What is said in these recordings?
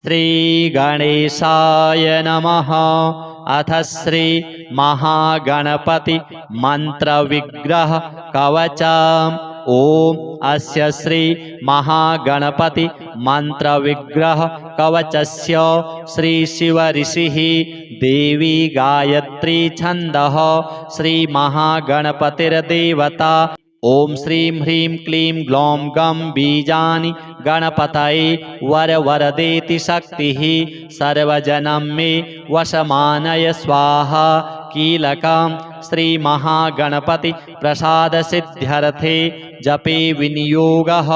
श्रीगणेशाय नमः। अथ श्री महागणपति मंत्रविग्रह कवचम्। ओम अस्य श्री महागणपति मंत्रविग्रह कवचस्य श्री शिव ऋषिः देवी गायत्री छन्दः श्री महागणपतिर्देवता। ओम श्रीं ह्रीं क्लीं ग्लौं गं बीजानि गणपतये वरवरदेति शक्तिः सर्वजनं मे वशमानय स्वाहा। कीलकं श्री महागणपति प्रसाद सिद्ध्यर्थे जपे विनियोगः।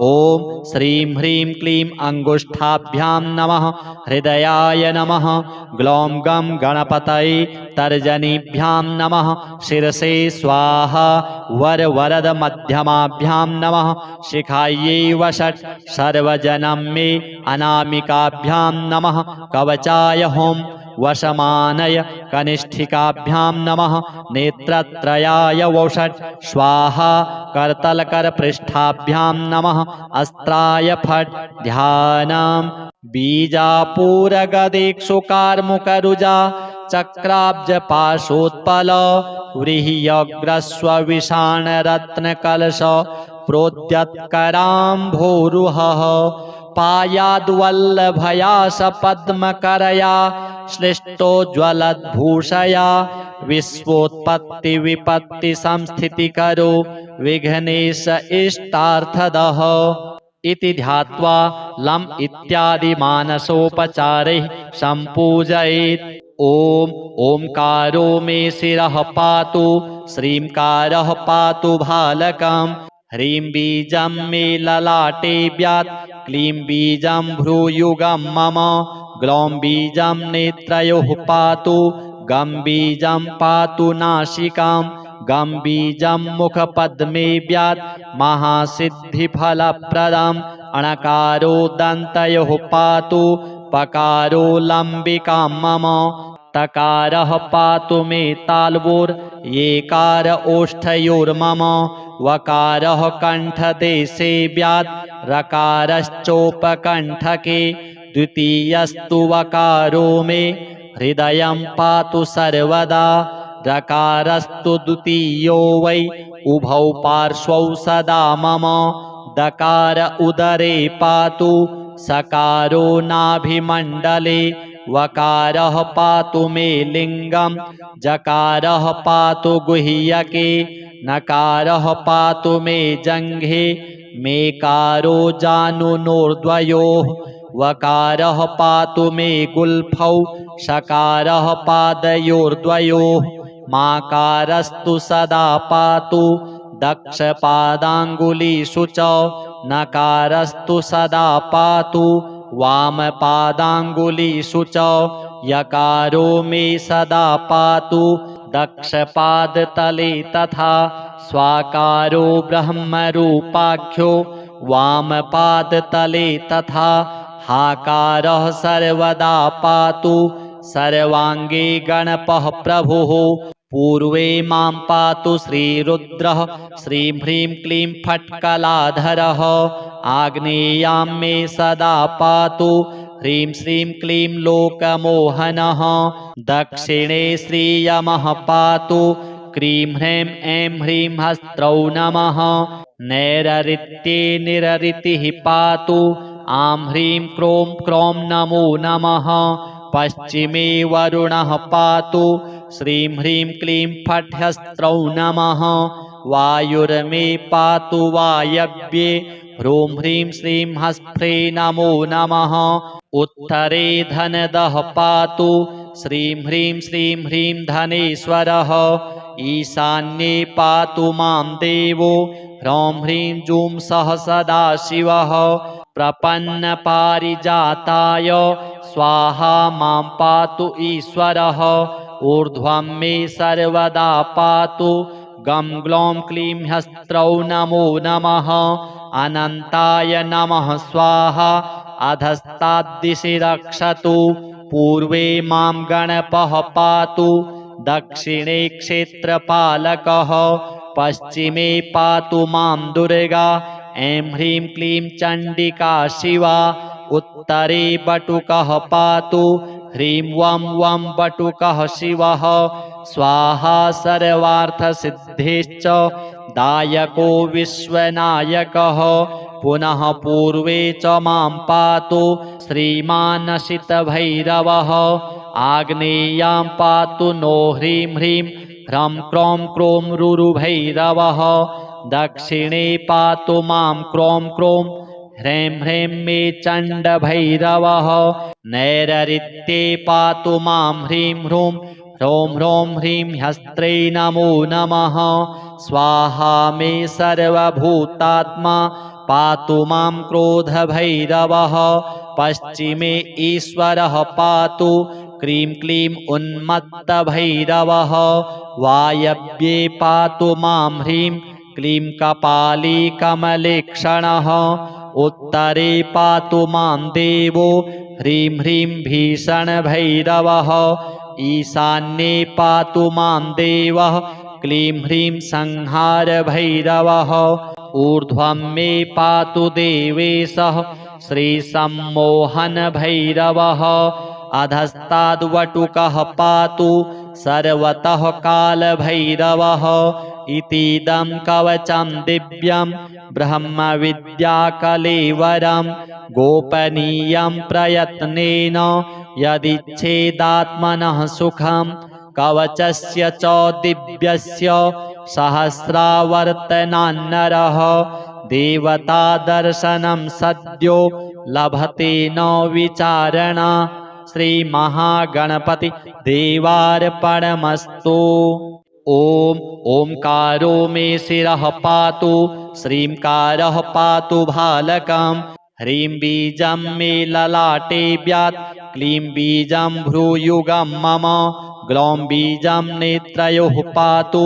ओम श्रीं ह्रीं क्लीं अंगुष्ठाभ्यां नमः। हृदयाय नमः। ग्लौं गं गणपतये तर्जनीभ्यां नमः। शिरसे स्वाहा। वरवरद मध्यमाभ्यां नमः। शिखायै वषट् सर्वजनं मे अनामिकाभ्यां नमः। कवचाय होम वशमानय कनिष्ठिकाभ्यां नमः। नेत्रत्रयाय वौषट् स्वाहा। करतलकरपृष्ठाभ्यां नमः। अस्त्राय फट् ध्यानम्। बीजापूरगदेक्षुकार्मुकरुजा चक्राब्जपाशोत्पल व्रीह्यग्रस्वविषाणरत्नकलश प्रोद्यत्कराम्भोरुहः। पायाद्वल्लभयासपद्मकरया श्लिष्टोज्ज्वलद्भूषया विश्वोत्पत्तिविपत्तिसंस्थितिकरो विघ्नेश इष्टार्थदः। इति ध्यात्वा लम् इत्यादि मानसोपचारैः सम्पूजयेत्। ओम ओंकारो मे शिरः पातु। श्रींकारः पातु भालकम्। ह्रीं बीजं मे ललाटे व्यात्। क्लीं बीजं भ्रूयुगं मम। ग्लौं बीजं नेत्रयोः पातु। गं बीजं पातु नासिकाम्। गं बीजं मुखपद्मे व्यात् महासिद्धिफलप्रदम्। अणकारो दन्तयोः पातु। पकारो लम्बिकां मम। तकारः पातु मे ताल्वोर्। येकार ओष्ठयोर्मम। वकारः कण्ठदेशे व्यात्। रकारश्चोपकण्ठके। द्वितीयस्तु वकारो मे हृदयं पातु सर्वदा। रकारस्तु द्वितीयो वै उभौ पार्श्वौ सदा मम। दकार उदरे पातु। सकारो नाभिमण्डले। वकारः पातु मे लिङ्गम्। जकारः पातु गुह्यके। नकारः पातु मे जङ्घे। मेकारो जानुनोर्द्वयोः। वकारः पातु मे गुल्फौ। शकारः पादयोर्द्वयोः। माकारस्तु सदा पातु दक्षपादाङ्गुलीषु च। नकारस्तु सदा पातु वामपादाङ्गुलीषु च। यकारो मे सदा पातु दक्षपादतले तथा। स्वाकारो ब्रह्मरूपाख्यो वामपादतले तथा। हाकारः सर्वदा पातु सर्वाङ्गे गणपः प्रभुः। पूर्वे मां पातु श्रीरुद्रः। श्रीं ह्रीं क्लीं फट् कलाधरः। आग्नेयां मे सदा पातु ह्रीं श्रीं क्लीं लोकमोहनः। दक्षिणे श्रीयमः पातु। क्रीं ह्रीं ऐं ह्रीं हस्त्रौ नमः। नैरृत्ये निरृतिः पातु। आं ह्रीं क्रों क्रौं नमो नमः। पश्चिमे वरुणः पातु। श्रीं ह्रीं क्लीं फट् हस्त्रौ नमः। वायुर्मे पातु वायव्ये। ह्रूं ह्रीं श्रीं हस्त्रे नमो नमः। उत्तरे धनदः पातु। श्रीं ह्रीं श्रीं ह्रीं धनेश्वरः। ईशान्ये पातु मां देवो। ह्रौं ह्रीं जूं सः सदाशिवः। प्रपन्नपारिजाताय स्वाहा मां पातु ईश्वरः। ऊर्ध्वं मे सर्वदा पातु। गं ग्लौं क्लीं हस्त्रौ नमो नमः। अनन्ताय नमः स्वाहा। अधस्ताद्दिशि रक्षतु। पूर्वे मां गणपः पातु। दक्षिणे क्षेत्रपालकः। पश्चिमे पातु मां दुर्गा। ऐं ह्रीं क्लीं चण्डिका शिवा। उत्तरे बटुकः पातु ह्रीं वं वं बटुकः शिवः स्वाहा सर्वार्थसिद्धिश्च दायको विश्वनायकः पुनः पूर्वे च मां पातु श्रीमानसितभैरवः आग्नेयां पातु नो ह्रीं ह्रीं ह्रं क्रों क्रों रुरुभैरवः दक्षिणे पातु मां क्रों क्रों ह्रीं ह्रीं मे चण्डभैरवः नैररित्ये पातु मां ह्रीं ह्रूं ह्रौं ह्रौं ह्रीं ह्यस्त्रै नमो नमः स्वाहा मे सर्वभूतात्मा पातु मां क्रोधभैरवः पश्चिमे ईश्वरः पातु क्रीं क्लीं उन्मत्तभैरवः वायव्ये पातु मां ह्रीं क्लीं कपाली कमलेक्षणः उत्तरे पातु मां देवो ह्रीं ह्रीं भीषणभैरवः ईशान्ये पातु मां देवः क्लीं ह्रीं संहारभैरवः ऊर्ध्वं मे पातु देवेशः श्रीसम्मोहनभैरवः अधस्ताद्वटुकः पातु सर्वतः कालभैरवः इतीदं कवचं दिव्यं ब्रह्मविद्याकलेवरं गोपनीयं प्रयत्नेन यदिच्छेदात्मनः सुखं कवचस्य च दिव्यस्य सहस्रावर्तनान्नरः देवतादर्शनं सद्यो लभते न विचारणा श्रीमहागणपति देवार्पणमस्तु। ॐ ओंकारो मे शिरः पातु श्रींकारः पातु भालकं ह्रीं बीजं मे ललाटे व्यात् क्लीं बीजं भ्रूयुगं मम ग्लौं बीजं नेत्रयोः पातु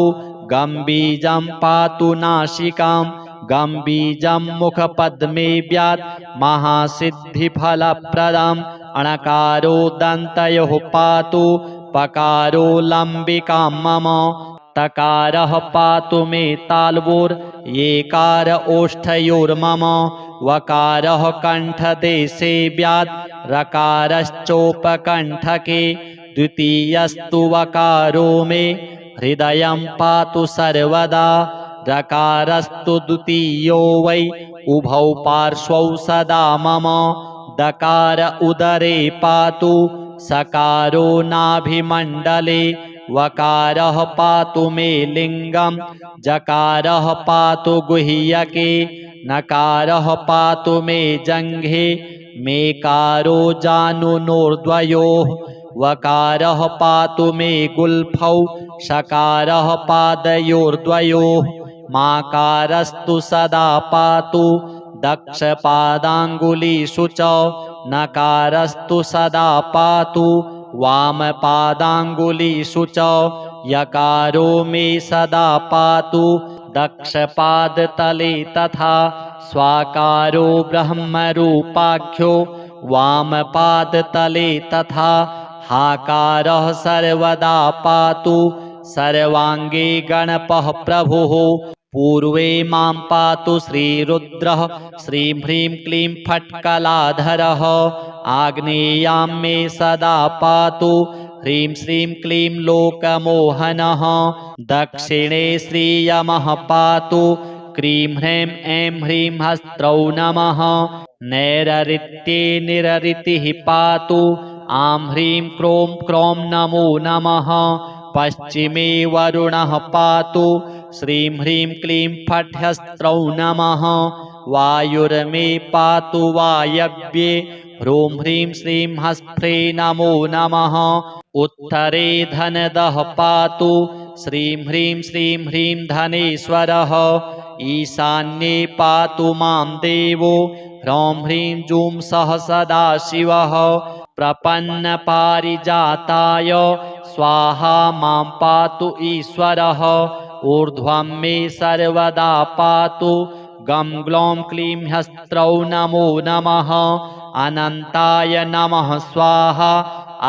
गं बीजं पातु नासिकां गं बीजं मुखपद्मे व्यात् महासिद्धिफलप्रदम् अणकारो दन्तयोः पातु पकारो लम्बिकां मम तकारः पातु मे ताल्वोर् येकार ओष्ठयोर्मम वकारः कण्ठदेशे व्यात् रकारश्चोपकण्ठके द्वितीयस्तु वकारो मे हृदयं पातु सर्वदा रकारस्तु द्वितीयो वै उभौ पार्श्वौ सदा मम दकार उदरे पातु सकारो नाभिमण्डले वकारः पातु मे लिङ्गं जकारः पातु गुह्यके नकारः पातु मे जङ्घे मेकारो जानुनोर्द्वयोः वकारः पातु मे गुल्फौ शकारः पादयोर्द्वयोः माकारस्तु सदा पातु दक्षपादाङ्गुलीषु च नकारस्तु सदा पातु वामपादाङ्गुलीषु च यकारो मे सदा पातु दक्षपादतले तथा स्वाकारो ब्रह्मरूपाख्यो वामपादतले तथा हाकारः सर्वदा पातु सर्वाङ्गे गणपः प्रभुः पूर्वे मां पातु श्रीरुद्रः श्रीं ह्रीं क्लीं फट्कलाधरः आग्नेयां मे सदा पातु ह्रीं श्रीं क्लीं लोकमोहनः दक्षिणे श्रीयमः पातु क्रीं ह्रीं ऐं ह्रीं हस्त्रौ नमः नैररित्ये निररितिः पातु आं ह्रीं क्रों क्रों नमो नमः पश्चिमे वरुणः पातु श्रीं ह्रीं क्लीं फट् हस्त्रौ नमः वायुर्मे पातु वायव्ये ह्रूं ह्रीं श्रीं हस्त्रे नमो नमः उत्तरे धनदः पातु श्रीं ह्रीं श्रीं ह्रीं धनेश्वरः ईशान्ये पातु मां देवो ह्रौं ह्रीं जूं सः सदाशिवः प्रपन्नपारिजाताय स्वाहा मां पातु ईश्वरः ऊर्ध्वं मे सर्वदा पातु गं ग्लौं क्लीं हस्त्रौ नमो नमः अनन्ताय नमः स्वाहा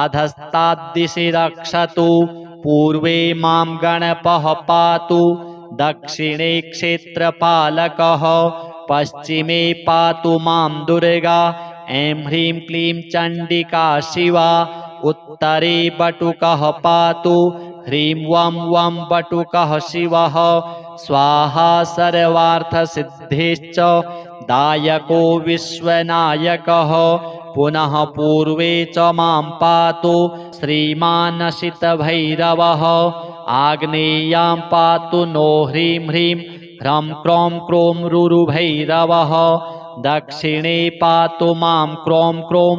अधस्ताद्दिशि रक्षतु पूर्वे मां गणपः पातु दक्षिणे क्षेत्रपालकः पश्चिमे पातु मां दुर्गा ऐं ह्रीं क्लीं चण्डिका शिवा उत्तरे बटुकः पातु ह्रीं वं वं बटुकः शिवः स्वाहा सर्वार्थसिद्धिश्च दायको विश्वनायकः पुनः पूर्वे च मां पातु श्रीमानसितभैरवः आग्नेयां पातु नो ह्रीं ह्रीं ह्रं क्रों क्रों रुरुभैरवः दक्षिणे पातु मां क्रों क्रों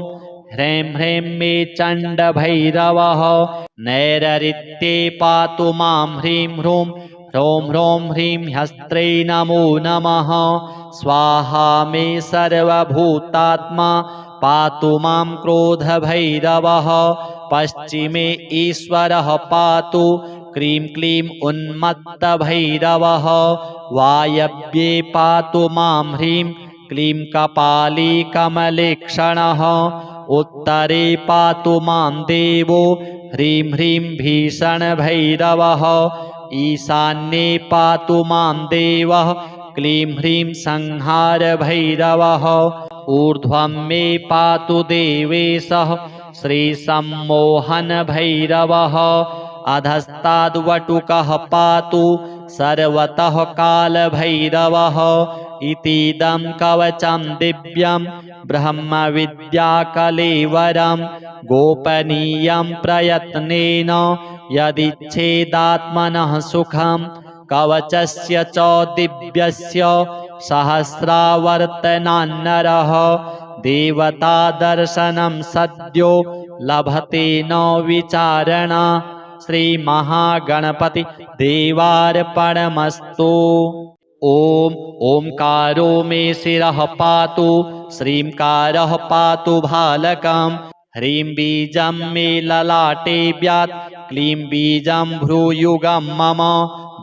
ह्रैं ह्रैं मे चण्डभैरवः नैरृत्ये पातु मां ह्रीं ह्रूं ह्रौं ह्रौं ह्रीं ह्यस्त्रै नमो नमः स्वाहा मे सर्वभूतात्मा पातु मां क्रोधभैरवः पश्चिमे ईश्वरः पातु क्रीं क्लीं उन्मत्तभैरवः वायव्ये पातु मां ह्रीं क्लीं कपाली कमलेक्षणः उत्तरे पातु मां देवो ह्रीं ह्रीं भीषणभैरवः ईशान्ये पातु मां देवः क्लीं ह्रीं संहारभैरवः ऊर्ध्वं मे पातु देवेशः श्रीसम्मोहनभैरवः अधस्ताद्वटुकः पातु सर्वतः कालभैरवः इतीदं कवचं दिव्यं ब्रह्मविद्याकलेवरं गोपनीयं प्रयत्नेन यदिच्छेदात्मनः सुखं कवचस्य च दिव्यस्य सहस्रावर्तनान्नरः देवतादर्शनं सद्यो लभते न विचारणा श्रीमहागणपति देवार्पणमस्तु। ॐ ओंकारो मे शिरः पातु श्रींकारः पातु भालकं ह्रीं बीजं मे ललाटे व्यात् क्लीं बीजं भ्रूयुगं मम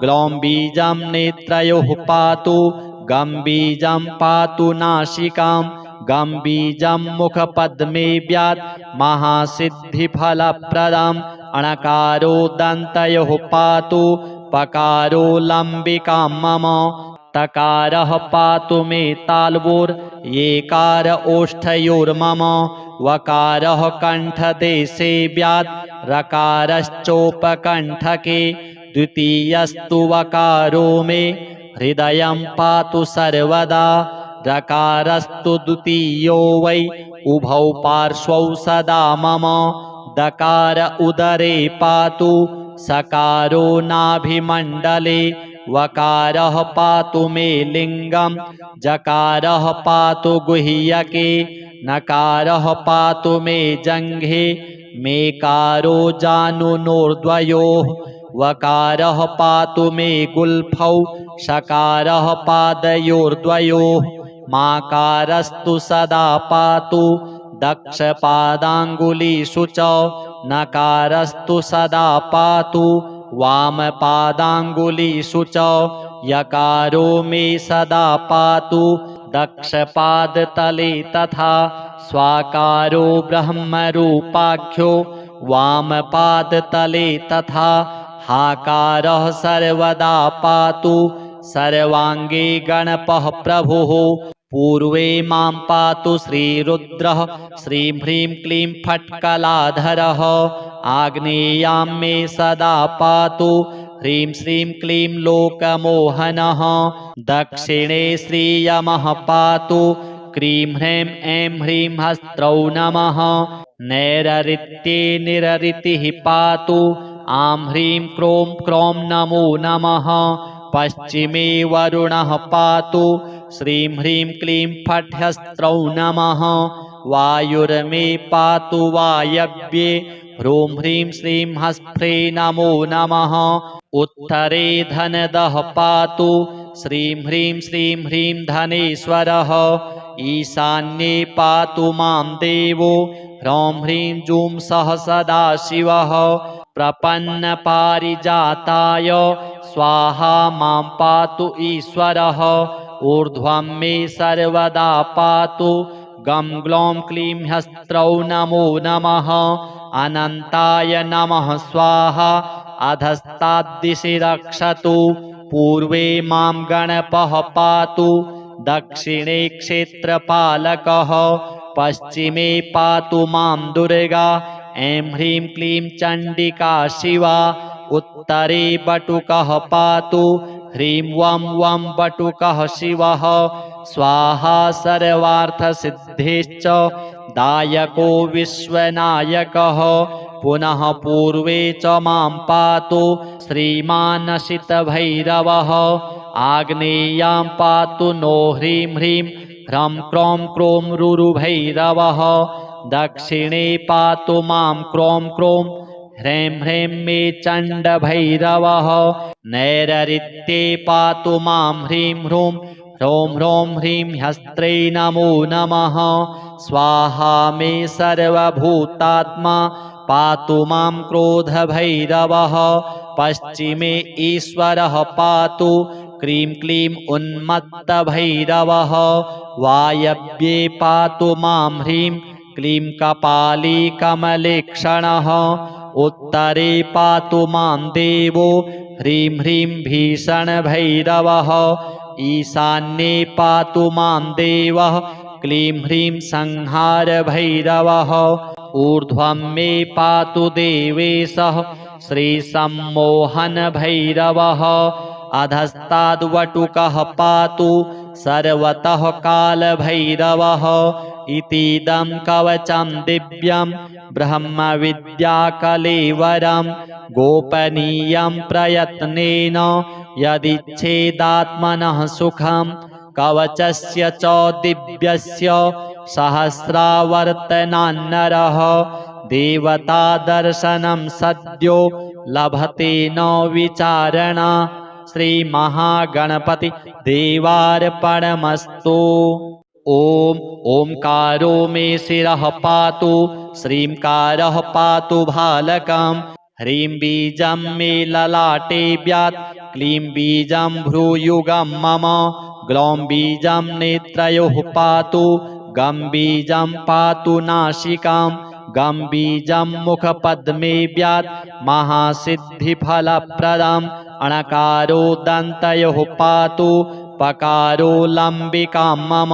ग्लौं बीजं नेत्रयोः पातु गं बीजं पातु नासिकां गं बीजं मुखपद्मे व्यात् महासिद्धिफलप्रदम् अणकारो दन्तयोः पातु पकारो लम्बिकां मम तकारः पातु मे ताल्वोर् येकार ओष्ठयोर्मम वकारः कण्ठदेशे व्यात् रकारश्चोपकण्ठके द्वितीयस्तु वकारो मे हृदयं पातु सर्वदा रकारस्तु द्वितीयो वै उभौ पार्श्वौ सदा मम दकार उदरे पातु सकारो नाभिमण्डले वकारः पातु मे लिङ्गं जकारः पातु गुह्यके नकारः पातु मे जङ्घे मेकारो जानुनोर्द्वयोः वकारः पातु मे गुल्फौ शकारः पादयोर्द्वयोः माकारस्तु सदा पातु दक्षपादाङ्गुलीषु च नकारस्तु सदा पातु वामपादाङ्गुलीषु च यकारो मे सदा पातु दक्षपादतले तथा स्वाकारो ब्रह्मरूपाख्यो वामपादतले तथा हाकारः सर्वदा पातु सर्वाङ्गे गणपः प्रभुः पूर्वे मां पातु श्रीरुद्रः श्रीं ह्रीं क्लीं फट्कलाधरः आग्नेयां मे सदा पातु ह्रीं श्रीं क्लीं लोकमोहनः दक्षिणे श्रीयमः पातु क्रीं ह्रैं ऐं ह्रीं हस्त्रौ नमः नैरृत्ये निरृतिः पातु आं ह्रीं क्रों क्रों नमो नमः पश्चिमे वरुणः पातु श्रीं ह्रीं क्लीं फट्हस्त्रौ नमः वायुर्मे पातु वायव्ये ह्रूं ह्रीं श्रीं हस्त्रे नमो नमः उत्तरे धनदः पातु श्रीं ह्रीं धनेश्वरः ईशान्ये पातु मां देवो ह्रौं ह्रीं जूं सः सदाशिवः प्रपन्नपारिजाताय स्वाहा मां पातु ईश्वरः ऊर्ध्वं मे सर्वदा पातु गं ग्लौं क्लीं ह्यस्त्रौ नमो नमः अनन्ताय नमः स्वाहा अधस्ताद्दिशि रक्षतु पूर्वे मां गणपः पातु दक्षिणे क्षेत्रपालकः पश्चिमे पातु मां दुर्गा ऐं ह्रीं क्लीं चण्डिका शिवा उत्तरे बटुकः पातु ह्रीं वं वं बटुकः शिवः स्वाहा सर्वार्थसिद्धिश्च दायको विश्वनायकः पुनः पूर्वे च मां पातु श्रीमानसितभैरवः आग्नेयां पातु नो ह्रीं ह्रीं ह्रं क्रों क्रों रुरुभैरवः दक्षिणे पातु मां क्रों क्रों ह्रैं ह्रैं मे चण्डभैरवः नैरृत्ये पातु मां ह्रीं ह्रूं ह्रौं ह्रौं ह्रीं ह्यस्त्रे नमो नमः स्वाहा मे सर्वभूतात्मा पातु मां क्रोधभैरवः पश्चिमे ईश्वरः पातु क्रीं क्लीं उन्मत्तभैरवः वायव्ये पातु मां ह्रीं क्लीं कपाली कमलेक्षणः उत्तरे पातु मां देवो ह्रीं ह्रीं भीषणभैरवः ईशान्ये पातु मां देवः क्लीं ह्रीं संहारभैरवः ऊर्ध्वं मे पातु देवेशः श्रीसम्मोहनभैरवः अधस्ताद्वटुकः पातु सर्वतः कालभैरवः इतीदं कवचं दिव्यं ब्रह्मविद्याकलेवरं गोपनीयं प्रयत्नेन यदिच्छेदात्मनः सुखं कवचस्य च दिव्यस्य सहस्रावर्तनान्नरः देवतादर्शनं सद्यो लभते न विचारणा श्रीमहागणपति देवार्पणमस्तु। ॐ ओंकारो मे शिरः पातु श्रींकारः पातु भालकं ह्रीं बीजं मे ललाटे व्यात् क्लीं बीजं भ्रूयुगं मम ग्लौं बीजं नेत्रयोः पातु गं बीजं पातु नासिकां गं बीजं मुखपद्मे व्यात् महासिद्धिफलप्रदम् अणकारो दन्तयोः पातु पकारो लम्बिकां मम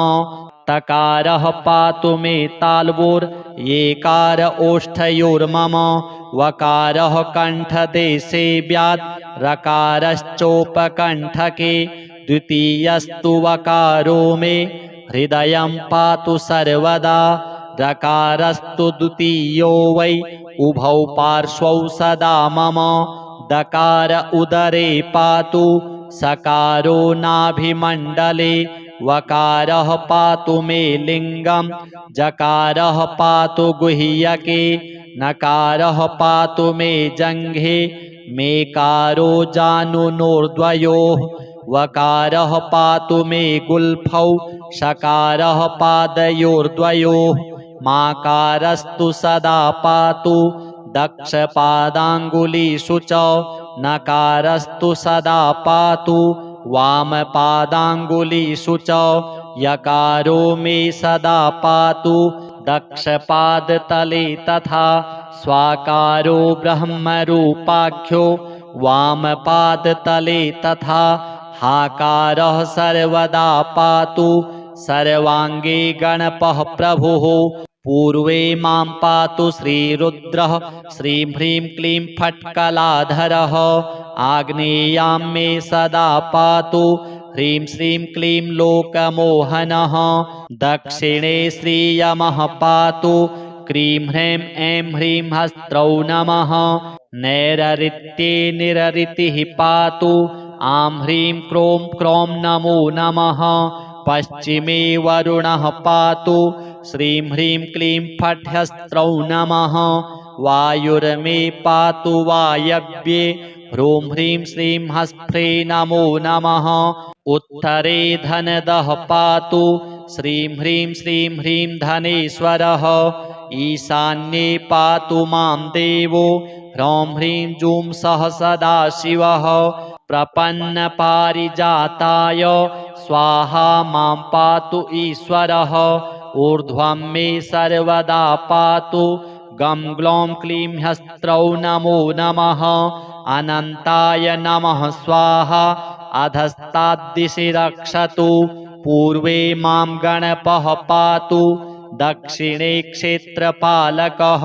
तकारः पातु मे ताल्वोर् येकार ओष्ठयोर्मम वकारः कण्ठदेशे व्यात् रकारश्चोपकण्ठके द्वितीयस्तु वकारो मे हृदयं पातु सर्वदा रकारस्तु द्वितीयो वै उभौ पार्श्वौ सदा मम दकार उदरे पातु सकारो नाभिमण्डले वकारः पातु मे लिङ्गं जकारः पातु गुह्यके नकारः पातु मे जङ्घे मेकारो जानुनोर्द्वयोः वकारः पातु मे गुल्फौ शकारः पादयोर्द्वयोः माकारस्तु सदा पातु दक्षपादाङ्गुलीषु च नकारस्तु सदा पातु वामपादाङ्गुलीषु च यकारो मे सदा पातु दक्षपादतले तथा स्वाकारो ब्रह्मरूपाख्यो वामपादतले तथा हाकारः सर्वदा पातु सर्वाङ्गे गणपः प्रभुः पूर्वे मां पातु श्रीरुद्रः श्रीं ह्रीं क्लीं फट्कलाधरः आग्नेयां मे सदा पातु ह्रीं श्रीं क्लीं लोकमोहनः दक्षिणे श्रीयमः पातु क्रीं ह्रीं ऐं ह्रीं हस्त्रौ नमः नैरृत्ये निरृतिः पातु आं ह्रीं क्रों क्रों नमो नमः पश्चिमे वरुणः पातु श्रीं ह्रीं क्लीं फट्हस्त्रौ नमः वायुर्मे पातु वायव्ये ह्रूं ह्रीं श्रीं हस्फ्रे नमो नमः उत्तरे धनदः पातु श्रीं ह्रीं श्रीं ह्रीं धनेश्वरः ईशान्ये पातु मां देवो ह्रौं ह्रीं जूं सः सदाशिवः प्रपन्नपारिजाताय स्वाहा मां पातु ईश्वरः ऊर्ध्वं मे सर्वदा पातु गं ग्लौं क्लीं ह्यस्त्रौ नमो नमः अनन्ताय नमः स्वाहा अधस्ताद्दिशि रक्षतु पूर्वे मां गणपः पातु दक्षिणे क्षेत्रपालकः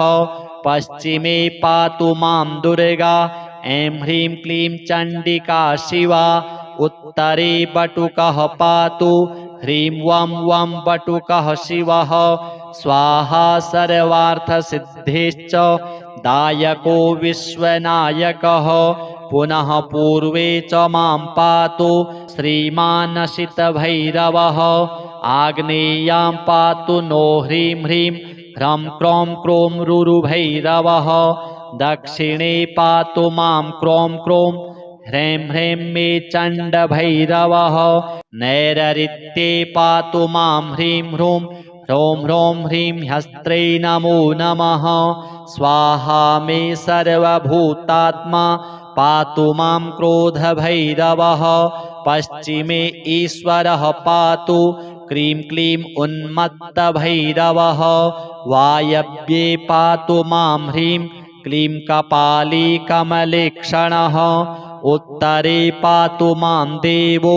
पश्चिमे पातु मां दुर्गा ऐं ह्रीं क्लीं चण्डिका शिवा उत्तरे बटुकः पातु ह्रीं वं वं बटुकः शिवः स्वाहा सर्वार्थसिद्धिश्च दायको विश्वनायकः पुनः पूर्वे च मां पातु श्रीमानसितभैरवः आग्नेयां पातु नो ह्रीं ह्रीं ह्रं क्रों क्रों रुरुभैरवः दक्षिणे पातु मां क्रों क्रों ह्रैं ह्रैं मे चण्डभैरवः नैरृत्ये पातु मां ह्रीं ह्रूं ह्रौं ह्रौं ह्रीं ह्यस्त्रै नमो नमः स्वाहा मे सर्वभूतात्मा पातु मां क्रोधभैरवः पश्चिमे ईश्वरः पातु क्रीं क्लीं उन्मत्तभैरवः वायव्ये पातु मां ह्रीं क्लीं कपाली कमलेक्षणः उत्तरे पातु मां देवो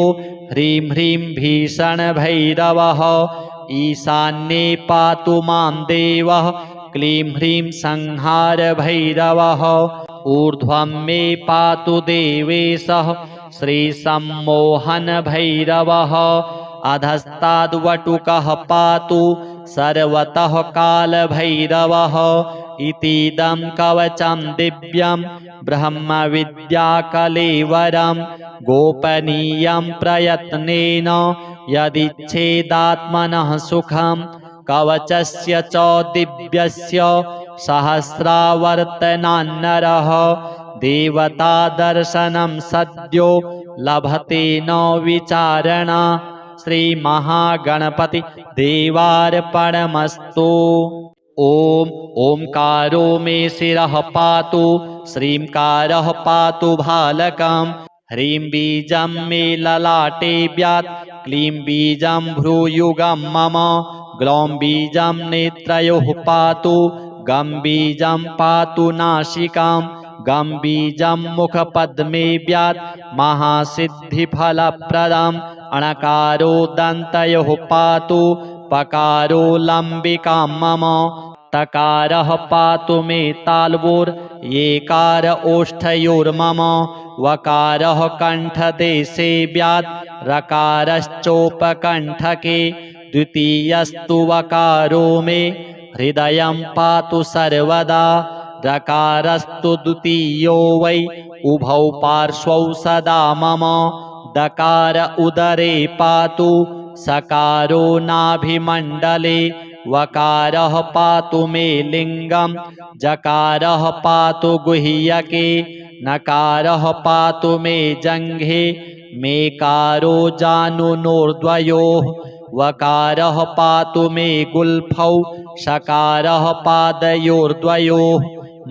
ह्रीं ह्रीं भीषणभैरवः ईशान्ये पातु मां देवः क्लीं ह्रीं संहारभैरवः ऊर्ध्वं मे पातु देवेशः श्रीसम्मोहनभैरवः अधस्ताद्वटुकः पातु सर्वतः कालभैरवः इतीदं कवचं दिव्यं ब्रह्मविद्याकलेवरं गोपनीयं प्रयत्नेन यदिच्छेदात्मनः सुखं कवचस्य च दिव्यस्य सहस्रावर्तनान्नरः देवतादर्शनं सद्यो लभते न विचारणा श्रीमहागणपति देवार्पणमस्तु। ॐ ओंकारो मे शिरः पातु श्रींकारः पातु भालकं ह्रीं बीजं मे ललाटे व्यात् क्लीं बीजं भ्रूयुगं मम ग्लौं बीजं नेत्रयोः पातु गं बीजं पातु नासिकां गं बीजं मुखपद्मे व्यात् महासिद्धिफलप्रदम् अणकारो दन्तयोः पातु पकारो लम्बिकां मम तकारः पातु मे ताल्वोर् येकार ओष्ठयोर्मम वकारः कण्ठदेशे व्यात् रकारश्चोपकण्ठके द्वितीयस्तु वकारो मे हृदयं पातु सर्वदा रकारस्तु द्वितीयो वै उभौ पार्श्वौ सदा मम दकार उदरे पातु सकारो नाभिमण्डले वकारः पातु मे लिङ्गं जकारः पातु गुह्यके नकारः पातु मे जङ्घे मेकारो जानुनोर्द्वयोः वकारः पातु मे गुल्फौ शकारः पादयोर्द्वयोः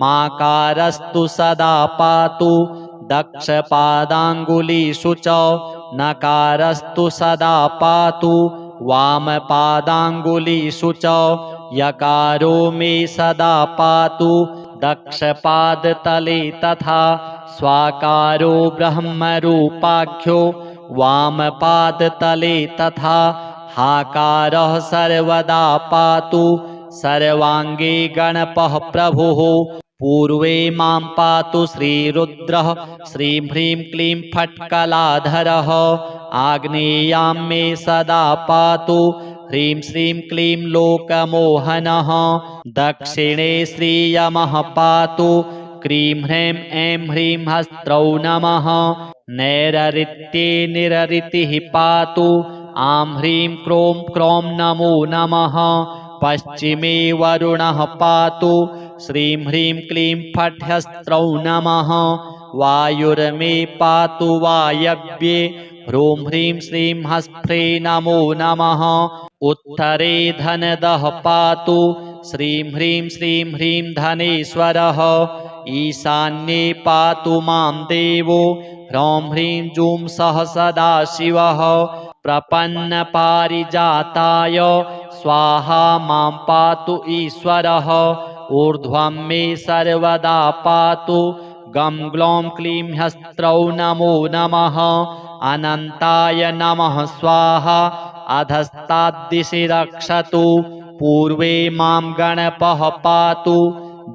माकारस्तु सदा पातु दक्षपादाङ्गुलीषु च नकारस्तु सदा पातु वामपादाङ्गुलीषु च यकारो मे सदा पातु दक्षपादतले तथा स्वाकारो ब्रह्मरूपाख्यो वामपादतले तथा हाकारः सर्वदा पातु सर्वाङ्गे गणपः प्रभुः पूर्वे मां पातु श्रीरुद्रः श्रीं ह्रीं क्लीं फट्कलाधरः आग्नेयां मे सदा पातु ह्रीं श्रीं क्लीं लोकमोहनः दक्षिणे श्रीयमः पातु क्रीं ह्रीं ऐं ह्रीं हस्त्रौ नमः नैरृत्ये निरृतिः पातु आं ह्रीं क्रों क्रों नमो नमः पश्चिमे वरुणः पातु श्रीं ह्रीं क्लीं फट्हस्त्रौ नमः वायुर्मे पातु वायव्ये ह्रूं ह्रीं श्रीं हस्त्रे नमो नमः उत्तरे धनदः पातु श्रीं ह्रीं धनेश्वरः ईशान्ये पातु मां देवो ह्रौं ह्रीं जूं सः सदाशिवः प्रपन्नपारिजाताय स्वाहा मां पातु ईश्वरः ऊर्ध्वं मे सर्वदा पातु गं ग्लौं क्लीं हस्त्रौ नमो नमः अनन्ताय नमः स्वाहा अधस्ताद्दिशि रक्षतु पूर्वे मां गणपः पातु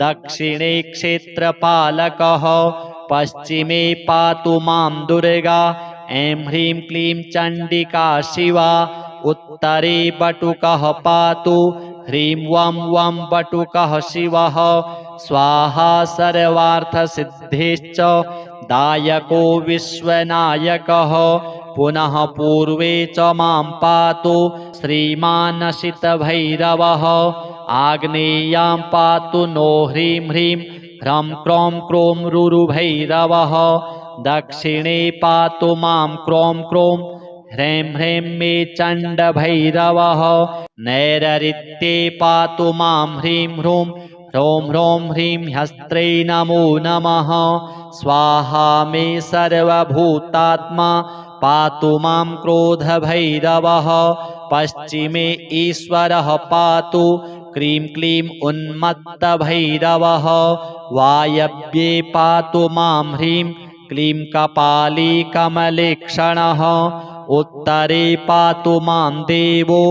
दक्षिणे क्षेत्रपालकः पश्चिमे पातु मां दुर्गा ऐं ह्रीं क्लीं चण्डिका शिवा उत्तरे बटुकः पातु ह्रीं वं वं बटुकः शिवः स्वाहा सर्वार्थसिद्धिश्च दायको विश्वनायकः पुनः पूर्वे च मां पातु श्रीमानसितभैरवः आग्नेयां पातु नो ह्रीं ह्रीं ह्रं क्रों क्रों रुरुभैरवः दक्षिणे पातु मां क्रों क्रों ह्रीं ह्रीं मे चण्डभैरवः नैरृत्ये पातु मां ह्रीं ह्रूं ह्रौं ह्रौं ह्रीं ह्यस्त्रै नमो नमः स्वाहा मे सर्वभूतात्मा पातु मां क्रोधभैरवः पश्चिमे ईश्वरः पातु क्रीं क्लीं उन्मत्तभैरवः वायव्ये पातु मां ह्रीं क्लीं कपाली कमलेक्षणः उत्तरे पातु मां देवो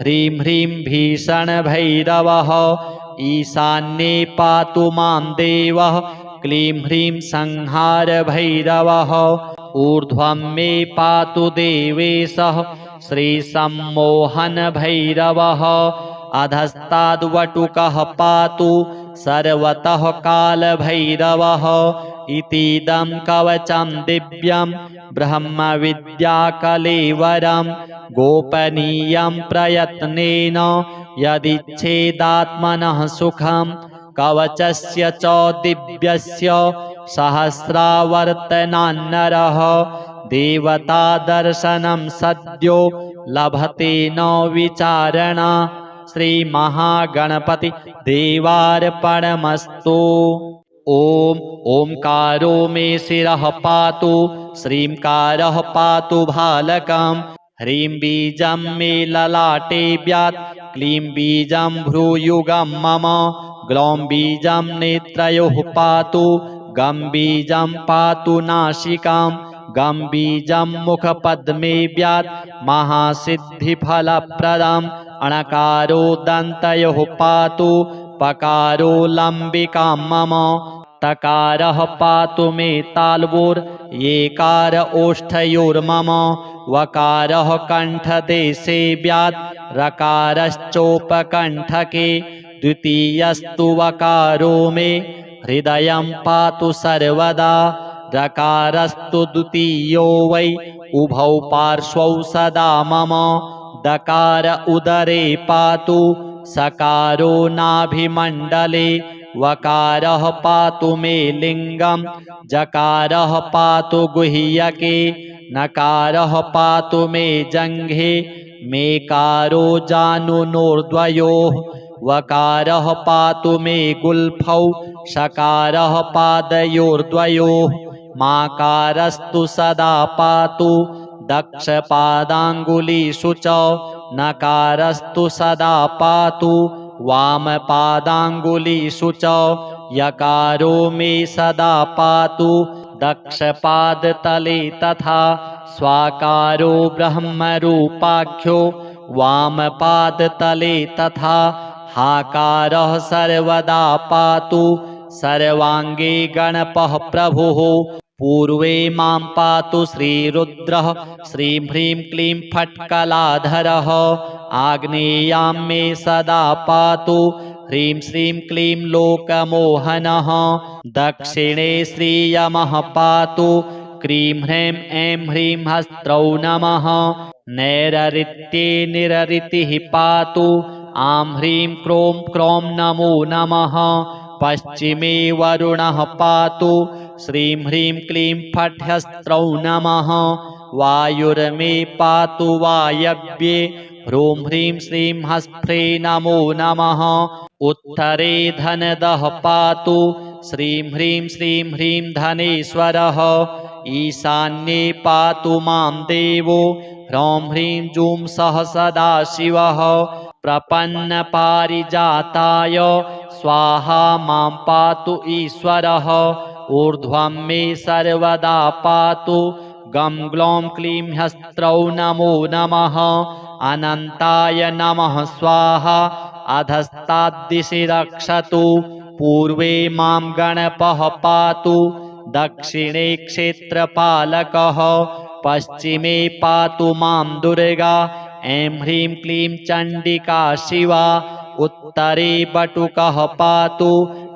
ह्रीं ह्रीं भीषणभैरवः ईशान्ये पातु मां देवः क्लीं ह्रीं संहारभैरवः ऊर्ध्वं मे पातु देवेशः श्रीसम्मोहनभैरवः अधस्ताद्वटुकः पातु सर्वतः कालभैरवः इतीदं कवचं दिव्यं ब्रह्मविद्याकलेवरं गोपनीयं प्रयत्नेन यदिच्छेदात्मनः सुखं कवचस्य च दिव्यस्य सहस्रावर्तनान्नरः देवतादर्शनं सद्यो लभते न विचारणा श्रीमहागणपति देवार्पणमस्तु। ॐ ओंकारो मे शिरः पातु श्रींकारः पातु भालकं ह्रीं बीजं मे ललाटे व्यात् क्लीं बीजं भ्रूयुगं मम ग्लौं बीजं नेत्रयोः पातु गं बीजं पातु नासिकां गं बीजं मुखपद्मे व्यात् महासिद्धिफलप्रदम् अणकारो दन्तयोः पातु पकारो लम्बिकां मम तकारः पातु मे ताल्वोर् येकार ओष्ठयोर्मम वकारः कण्ठदेशे व्यात् रकारश्चोपकण्ठके द्वितीयस्तु वकारो मे हृदयं पातु सर्वदा रकारस्तु द्वितीयो वै उभौ पार्श्वौ सदा मम दकार उदरे पातु सकारो नाभिमण्डले वकारः पातु मे लिङ्गं जकारः पातु गुह्यके नकारः पातु मे जङ्घे मेकारो जानुनोर्द्वयोः वकारः पातु मे गुल्फौ शकारः पादयोर्द्वयोः माकारस्तु सदा पातु दक्षपादाङ्गुलीषु च नकारस्तु सदा पातु वामपादाङ्गुलीषु च यकारो मे सदा पातु दक्षपादतले तथा स्वाकारो ब्रह्मरूपाख्यो वामपादतले तथा हाकारः सर्वदा पातु सर्वाङ्गे गणपः प्रभुः पूर्वे मां पातु श्रीरुद्रः श्रीं ह्रीं क्लीं फट्कलाधरः आग्नेयां मे सदा पातु ह्रीं श्रीं क्लीं लोकमोहनः दक्षिणे श्रीयमः पातु क्रीं ह्रीं ऐं ह्रीं हस्त्रौ नमः नैरृत्ये निरृतिः पातु आं ह्रीं क्रों क्रों नमो नमः पश्चिमे वरुणः पातु श्रीं ह्रीं क्लीं फट्हस्त्रौ नमः वायुर्मे पातु वायव्ये ह्रूं ह्रीं श्रीं हस्त्रे नमो नमः उत्तरे धनदः पातु श्रीं ह्रीं श्रीं ह्रीं धनेश्वरः ईशान्ये पातु मां देवो ह्रौं ह्रीं जूं सः सदाशिवः प्रपन्नपारिजाताय स्वाहा मां पातु ईश्वरः ऊर्ध्वं मे सर्वदा पातु गं ग्लौं क्लीं ह्यस्त्रौ नमो नमः अनन्ताय नमः स्वाहा अधस्ताद्दिशि रक्षतु पूर्वे मां गणपः पातु दक्षिणे क्षेत्रपालकः पश्चिमे पातु मां दुर्गा ऐं ह्रीं क्लीं चण्डिका शिवा उत्तरे बटुकः पातु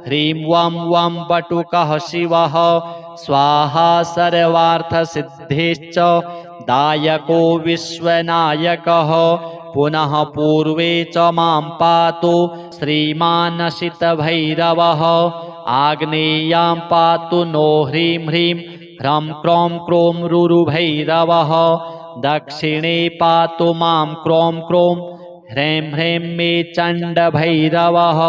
ह्रीं वं वं बटुकः शिवः स्वाहा सर्वार्थसिद्धिश्च दायको विश्वनायकः पुनः पूर्वे च मां पातु श्रीमानसितभैरवः आग्नेयां पातु नो ह्रीं ह्रीं ह्रं क्रों क्रों रुरुभैरवः दक्षिणे पातु मां क्रों क्रों ह्रैं ह्रैं मे चण्डभैरवः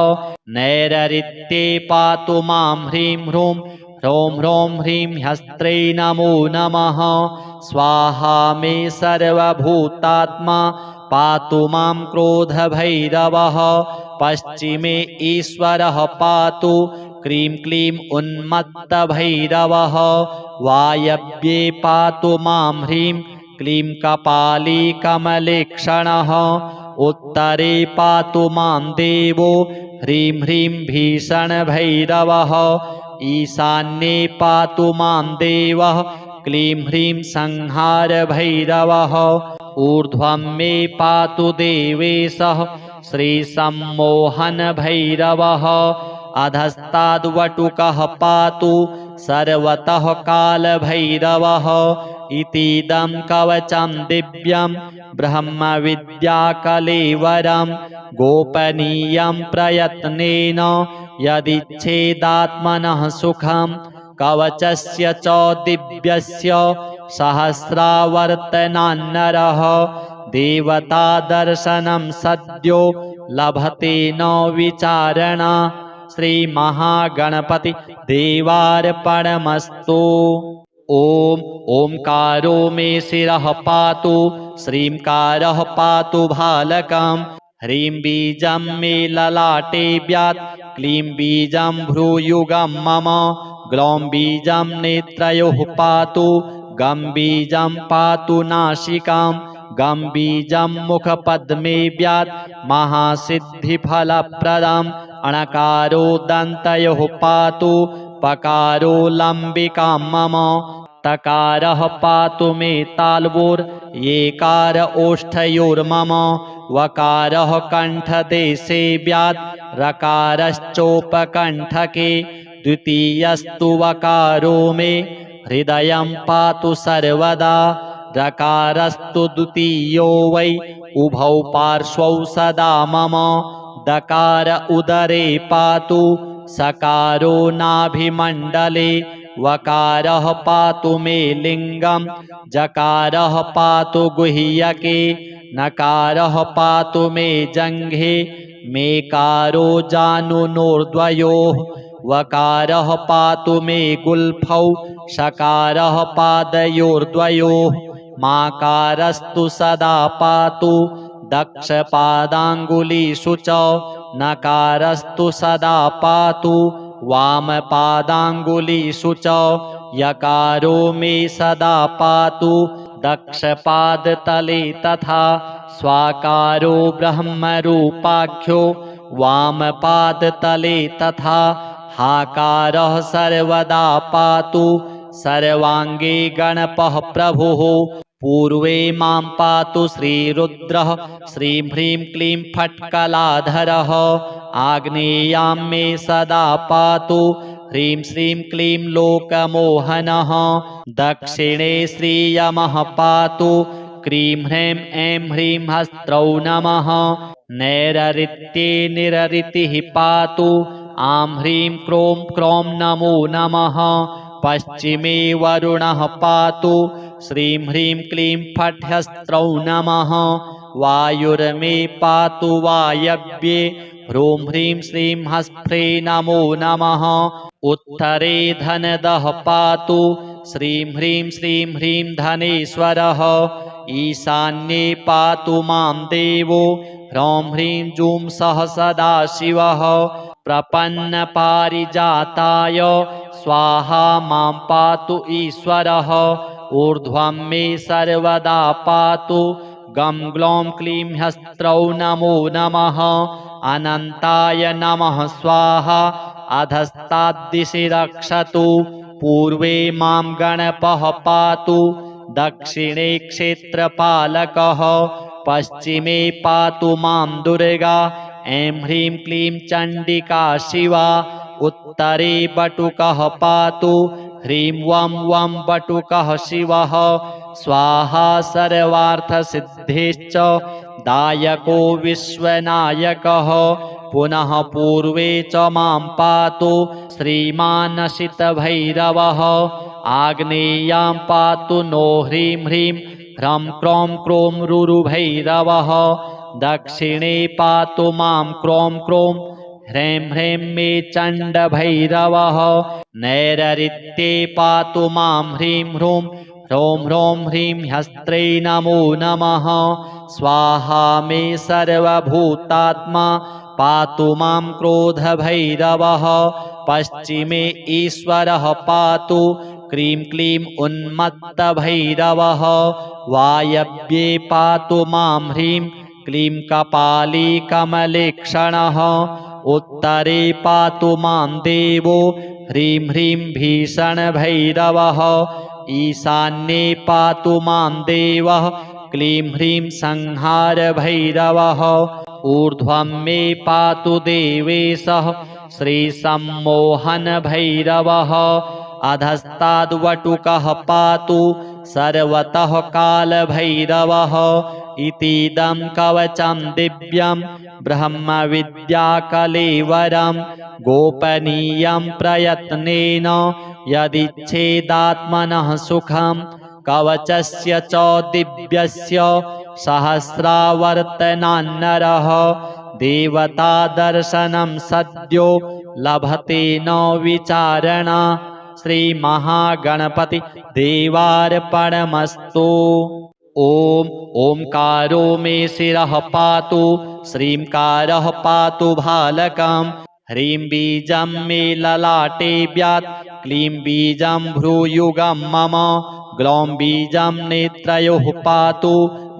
नैरृत्ये पातु मां ह्रीं ह्रूं ह्रौं ह्रौं ह्रीं ह्यस्त्रै नमो नमः स्वाहा मे सर्वभूतात्मा पातु मां क्रोधभैरवः पश्चिमे ईश्वरः पातु क्रीं क्लीं उन्मत्तभैरवः वायव्ये पातु मां ह्रीं क्लीं कपाली कमलेक्षणः उत्तरे पातु मां देवो ह्रीं ह्रीं भीषणभैरवः ईशान्ये पातु मां देवः क्लीं ह्रीं संहारभैरवः ऊर्ध्वं मे पातु देवेशः श्रीसम्मोहनभैरवः अधस्ताद्वटुकः पातु सर्वतः कालभैरवः इतीदं कवचं दिव्यं ब्रह्मविद्याकलेवरं गोपनीयं प्रयत्नेन यदिच्छेदात्मनः सुखं कवचस्य च दिव्यस्य सहस्रावर्तनान्नरः देवतादर्शनं सद्यो लभते न विचारणा श्रीमहागणपति देवार्पणमस्तु। ॐ ओंकारो मे शिरः पातु श्रींकारः पातु भालकं ह्रीं बीजं मे ललाटे व्यात् क्लीं बीजं भ्रूयुगं मम ग्लौं बीजं नेत्रयोः पातु गं बीजं पातु नासिकां गं बीजं मुखपद्मे व्यात् महासिद्धिफलप्रदम् अणकारो दन्तयोः पातु पकारो लम्बिकां मम तकारः पातु मे ताल्वोर् येकार ओष्ठयोर्मम वकारः कण्ठदेशे व्यात् रकारश्चोपकण्ठके द्वितीयस्तु वकारो मे हृदयं पातु सर्वदा रकारस्तु द्वितीयो वै उभौ पार्श्वौ सदा मम दकार उदरे पातु सकारो नाभिमण्डले वकारः पातु मे लिङ्गं जकारः पातु गुह्यके नकारः पातु मे जङ्घे मेकारो जानुनोर्द्वयोः वकारः पातु मे गुल्फौ शकारः पादयोर्द्वयोः माकारस्तु सदा पातु दक्षपादाङ्गुलीषु च नकारस्तु सदा पातु वामपादाङ्गुलीषु च यकारो मे सदा पातु दक्षपादतले तथा स्वाकारो ब्रह्मरूपाख्यो वामपादतले तथा हाकारः सर्वदा पातु सर्वाङ्गे गणपः प्रभुः पूर्वे मां पातु श्रीरुद्रः श्रीं ह्रीं क्लीं फट्कलाधरः आग्नेयां मे सदा पातु ह्रीं श्रीं क्लीं लोकमोहनः दक्षिणे श्रीयमः पातु क्रीं ह्रीं ऐं ह्रीं हस्त्रौ नमः नैरृत्ये निरृतिः पातु आं ह्रीं क्रों क्रों नमो नमः पश्चिमे वरुणः पातु श्रीं ह्रीं क्लीं फट्हस्त्रौ नमः वायुर्मे पातु वायव्ये ह्रूं ह्रीं श्रीं हस्त्रे नमो नमः उत्तरे धनदः पातु श्रीं ह्रीं श्रीं ह्रीं धनेश्वरः ईशान्ये पातु मां देवो ह्रौं ह्रीं जूं सः सदाशिवः प्रपन्नपारिजाताय स्वाहा मां पातु ईश्वरः ऊर्ध्वं मे सर्वदा पातु गं ग्लौं क्लीं हस्त्रौ नमो नमः अनन्ताय नमः स्वाहा अधस्ताद्दिशि रक्षतु पूर्वे मां गणपः पातु दक्षिणे क्षेत्रपालकः पश्चिमे पातु मां दुर्गा ऐं ह्रीं क्लीं चण्डिका शिवा उत्तरे बटुकः पातु ह्रीं वं वं बटुकः शिवः स्वाहा सर्वार्थसिद्धिश्च दायको विश्वनायकः पुनः पूर्वे च मां पातु श्रीमानसितभैरवः आग्नेयां पातु नो ह्रीं ह्रीं ह्रं क्रों क्रों रुरुभैरवः दक्षिणे पातु मां क्रों क्रों ह्रैं ह्रैं मे चण्डभैरवः नैरृत्ये पातु मां ह्रीं ह्रूं ह्रौं ह्रौं ह्रीं ह्यस्त्रै नमो नमः स्वाहा मे सर्वभूतात्मा पातु मां क्रोधभैरवः पश्चिमे ईश्वरः पातु क्रीं क्लीं उन्मत्तभैरवः वायव्ये पातु मां ह्रीं क्लीं कपाली कमलेक्षणः उत्तरे पातु मां देवो ह्रीं ह्रीं भीषणभैरवः ईशान्ये पातु मां देवः क्लीं ह्रीं संहारभैरवः ऊर्ध्वं मे पातु देवेशः श्रीसम्मोहनभैरवः अधस्ताद्वटुकः पातु सर्वतः कालभैरवः इतीदं कवचं दिव्यं ब्रह्मविद्याकलेवरं गोपनीयं प्रयत्नेन यदिच्छेदात्मनः सुखं कवचस्य च दिव्यस्य सहस्रावर्तनान्नरः देवतादर्शनं सद्यो लभते न विचारणा श्रीमहागणपति देवार्पणमस्तु। ॐ ओंकारो मे शिरः पातु श्रींकारः पातु भालकं ह्रीं बीजं मे ललाटे व्यात् क्लीं बीजं भ्रूयुगं मम ग्लौं बीजं नेत्रयोः पातु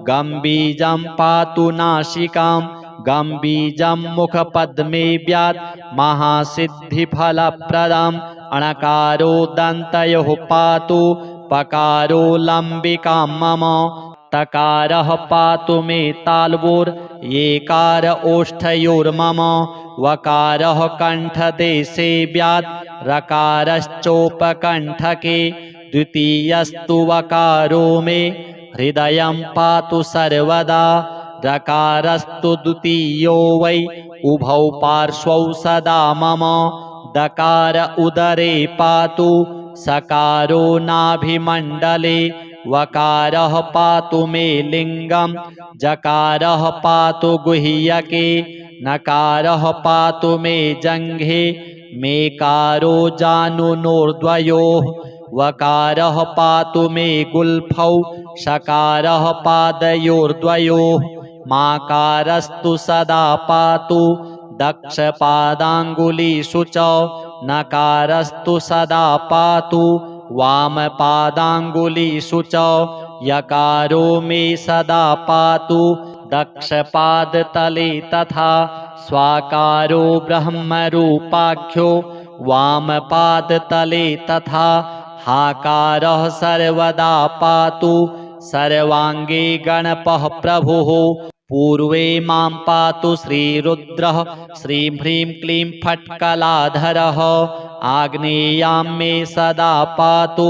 गं बीजं पातु नासिकां गं बीजं मुखपद्मे व्यात् महासिद्धिफलप्रदम् अणकारो दन्तयोः पातु पकारो लम्बिकां मम तकारः पातु मे ताल्वोर् येकार ओष्ठयोर्मम वकारः कण्ठदेशे व्यात् रकारश्चोपकण्ठके द्वितीयस्तु वकारो मे हृदयं पातु सर्वदा रकारस्तु द्वितीयो वै उभौ पार्श्वौ सदा मम दकार उदरे पातु सकारो नाभिमण्डले वकारः पातु मे लिङ्गं जकारः पातु गुह्यके नकारः पातु मे जङ्घे मेकारो जानुनोर्द्वयोः वकारः पातु मे गुल्फौ शकारः पादयोर्द्वयोः माकारस्तु सदा पातु दक्षपादाङ्गुलीषु च नकारस्तु सदा पातु वामपादाङ्गुलीषु च यकारो मे सदा पातु दक्षपादतले तथा स्वाकारो ब्रह्मरूपाख्यो वामपादतले तथा हाकारः सर्वदा पातु सर्वाङ्गे गणपः प्रभुः पूर्वे मां पातु श्रीरुद्रः श्रीं ह्रीं क्लीं फट्कलाधरः आग्नेयां मे सदा पातु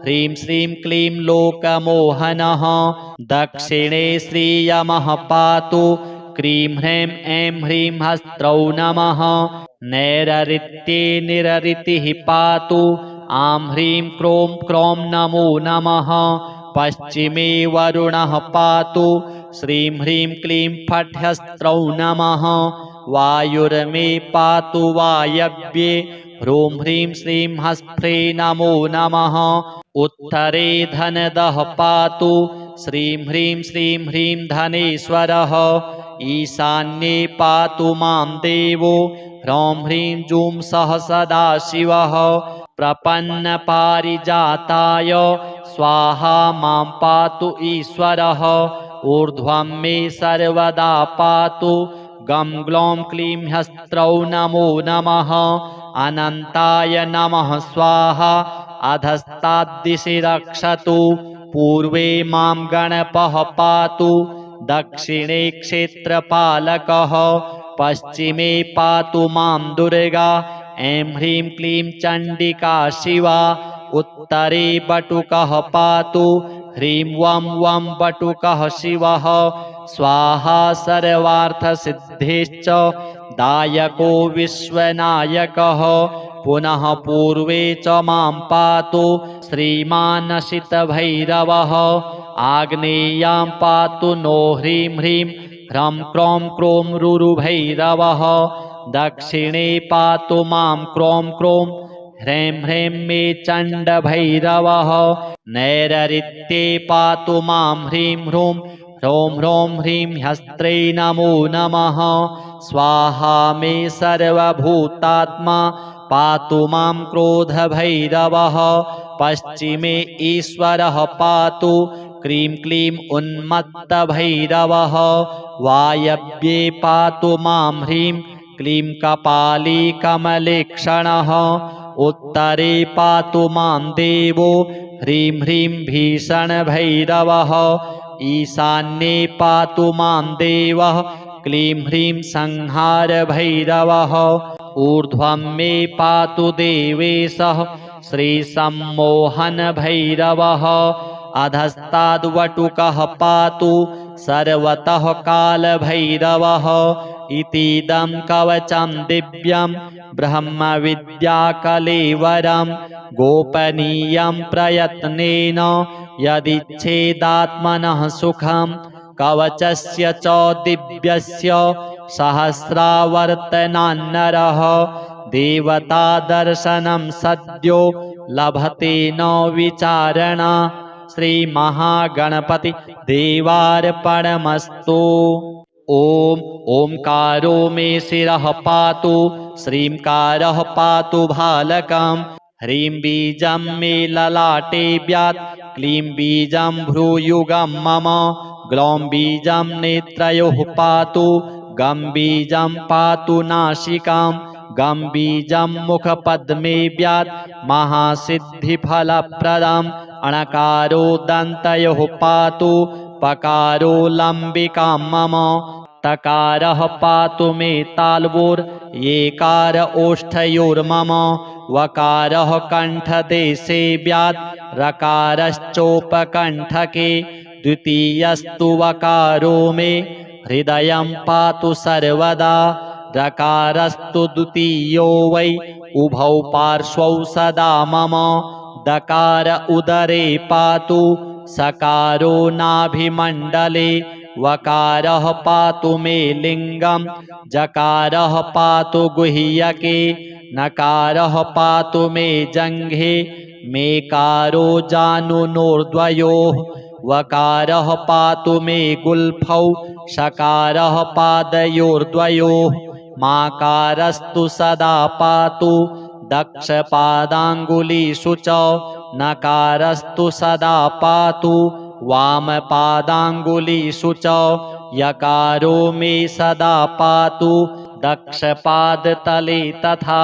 ह्रीं श्रीं क्लीं लोकमोहनः दक्षिणे श्रीयमः पातु क्रीं ह्रीं ऐं ह्रीं हस्त्रौ नमः नैरृत्ये निरृतिः पातु आं ह्रीं क्रों क्रों नमो नमः पश्चिमे वरुणः पातु श्रीं ह्रीं क्लीं फट्हस्त्रौ नमः वायुर्मे पातु वायव्ये ह्रूं ह्रीं श्रीं हस्फ्रे नमो नमः उत्तरे धनदः पातु श्रीं ह्रीं श्रीं ह्रीं धनेश्वरः ईशान्ये पातु मां देवो ह्रौं ह्रीं जूं सः सदाशिवः प्रपन्नपारिजाताय स्वाहा मां पातु ईश्वरः ऊर्ध्वं मे सर्वदा पातु गं ग्लौं क्लीं ह्स्त्रौ नमो नमः अनन्ताय नमः स्वाहा अधस्ताद्दिशि रक्षतु पूर्वे मां गणपः पातु दक्षिणे क्षेत्रपालकः पश्चिमे पातु मां दुर्गा ऐं ह्रीं क्लीं चण्डिका शिवा उत्तरे बटुकः पातु ह्रीं वं वं बटुकः शिवः स्वाहा सर्वार्थसिद्धिश्च दायको विश्वनायकः पुनः पूर्वे च मां पातु श्रीमानसितभैरवः आग्नेयां पातु नो ह्रीं ह्रीं ह्रं क्रौं क्रों रुरुभैरवः दक्षिणे पातु मां क्रौं क्रों ह्रैं ह्रैं मे चण्डभैरवः नैरृत्ये पातु मां ह्रीं ह्रूं ह्रौं ह्रौं ह्रीं ह्स्त्रै नमो नमः स्वाहा मे सर्वभूतात्मा पातु मां क्रोधभैरवः पश्चिमे ईश्वरः पातु क्रीं क्लीं उन्मत्तभैरवः वायव्ये पातु मां ह्रीं क्लीं कपाली कमलेक्षणः उत्तरे पातु मां देवो ह्रीं ह्रीं भीषणभैरवः ईशान्ये पातु मां देवः क्लीं ह्रीं संहारभैरवः ऊर्ध्वं मे पातु देवेशः श्रीसम्मोहनभैरवः अधस्ताद्वटुकः पातु सर्वतः कालभैरवः इतीदं कवचं दिव्यं ब्रह्मविद्याकलेवरं गोपनीयं प्रयत्नेन यदिच्छेदात्मनः सुखं कवचस्य च दिव्यस्य सहस्रावर्तनान्नरः देवतादर्शनं सद्यो लभते न विचारणा श्रीमहागणपति देवार्पणमस्तु। ॐ ओंकारो मे शिरः पातु श्रींकारः पातु भालकं ह्रीं बीजं मे ललाटे व्यात् क्लीं बीजं भ्रूयुगं मम ग्लौं बीजं नेत्रयोः पातु गं बीजं पातु नासिकां गं बीजं मुखपद्मे व्यात् महासिद्धिफलप्रदम् अणकारो दन्तयोः पातु पकारो लम्बिकां मम तकारः पातु मे ताल्वोर् येकार ओष्ठयोर्मम वकारः कण्ठदेशे व्यात् रकारश्चोपकण्ठके द्वितीयस्तु वकारो मे हृदयं पातु सर्वदा रकारस्तु द्वितीयो वै उभौ पार्श्वौ सदा मम दकार उदरे पातु सकारो नाभिमण्डले वकारः पातु मे लिङ्गं जकारः पातु गुह्यके नकारः पातु मे जङ्घे मेकारो जानुनोर्द्वयोः वकारः पातु मे गुल्फौ शकारः पादयोर्द्वयोः माकारस्तु सदा पातु दक्षपादाङ्गुलीषु च नकारस्तु सदा पातु वामपादाङ्गुलीषु च यकारो मे सदा पातु दक्षपादतले तथा